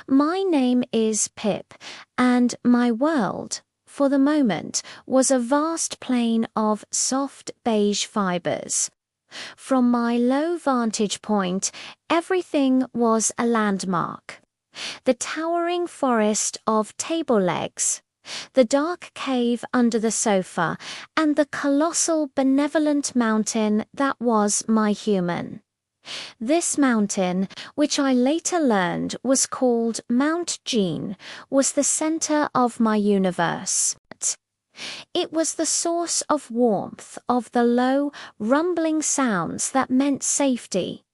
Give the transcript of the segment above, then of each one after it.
My name is Pip, and my world, for the moment, was a vast plain of soft beige fibers. From my low vantage point, everything was a landmark. The towering forest of table legs, the dark cave under the sofa, and the colossal benevolent mountain that was my human. This mountain, which I later learned was called Mount Jean, was the center of my universe. It was the source of warmth, of the low, rumbling sounds that meant safety,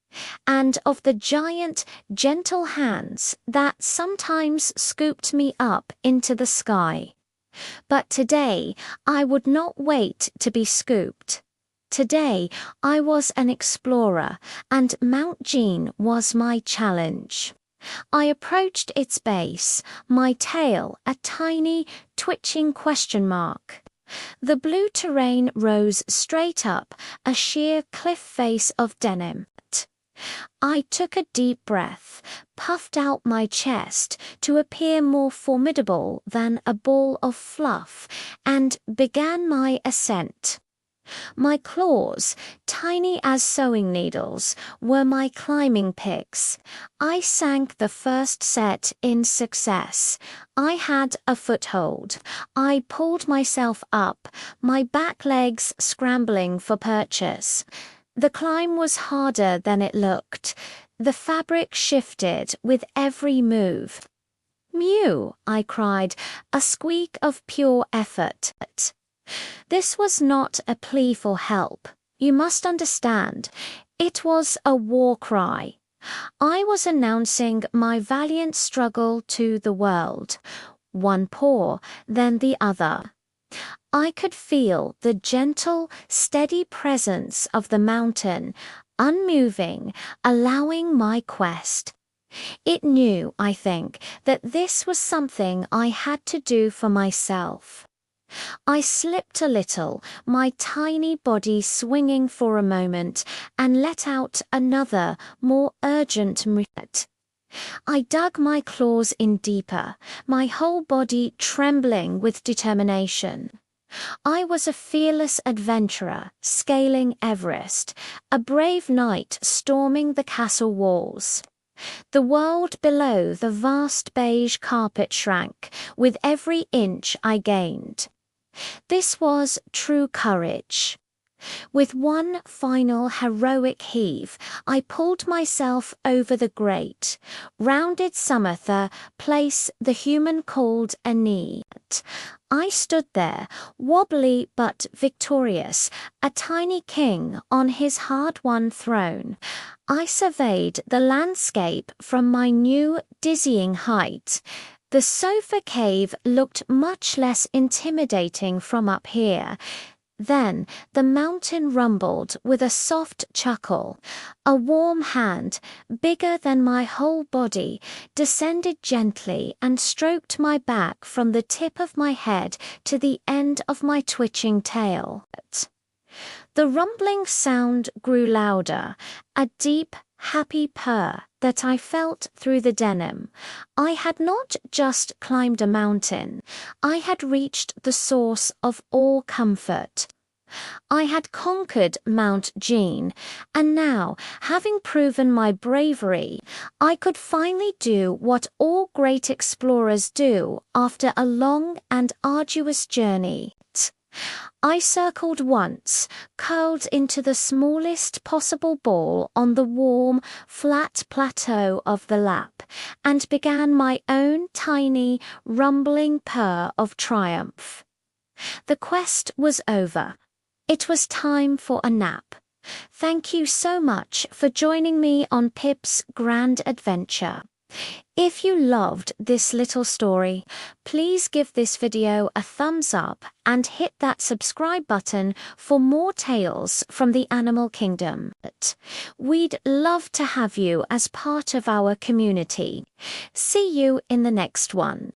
and of the giant, gentle hands that sometimes scooped me up into the sky. But today, I would not wait to be scooped. Today, I was an explorer, and Mount Jean was my challenge. I approached its base, my tail a tiny, twitching question mark. The blue terrain rose straight up, a sheer cliff face of denim. I took a deep breath, puffed out my chest to appear more formidable than a ball of fluff, and began my ascent. My claws, tiny as sewing needles, were my climbing picks. I sank the first set in success. I had a foothold. I pulled myself up, my back legs scrambling for purchase. The climb was harder than it looked. The fabric shifted with every move. "Mew!" I cried, a squeak of pure effort. This was not a plea for help. You must understand, it was a war cry. I was announcing my valiant struggle to the world, one paw, then the other. I could feel the gentle, steady presence of the mountain, unmoving, allowing my quest. It knew, I think, that this was something I had to do for myself. I slipped a little, my tiny body swinging for a moment, and let out another, more urgent movement. I dug my claws in deeper, my whole body trembling with determination. I was a fearless adventurer, scaling Everest, a brave knight storming the castle walls. The world below the vast beige carpet shrank with every inch I gained. This was true courage. With one final heroic heave, I pulled myself over the great, rounded Summertha place the human called a knee. I stood there, wobbly but victorious, a tiny king on his hard-won throne. I surveyed the landscape from my new, dizzying height. The sofa cave looked much less intimidating from up here. Then the mountain rumbled with a soft chuckle. A warm hand, bigger than my whole body, descended gently and stroked my back from the tip of my head to the end of my twitching tail. The rumbling sound grew louder, a deep, happy purr that I felt through the denim. I had not just climbed a mountain, I had reached the source of all comfort. I had conquered Mount Jean, and now, having proven my bravery, I could finally do what all great explorers do after a long and arduous journey. I circled once, curled into the smallest possible ball on the warm, flat plateau of the lap, and began my own tiny, rumbling purr of triumph. The quest was over. It was time for a nap. Thank you so much for joining me on Pip's grand adventure. If you loved this little story, please give this video a thumbs up and hit that subscribe button for more tales from the animal kingdom. We'd love to have you as part of our community. See you in the next one.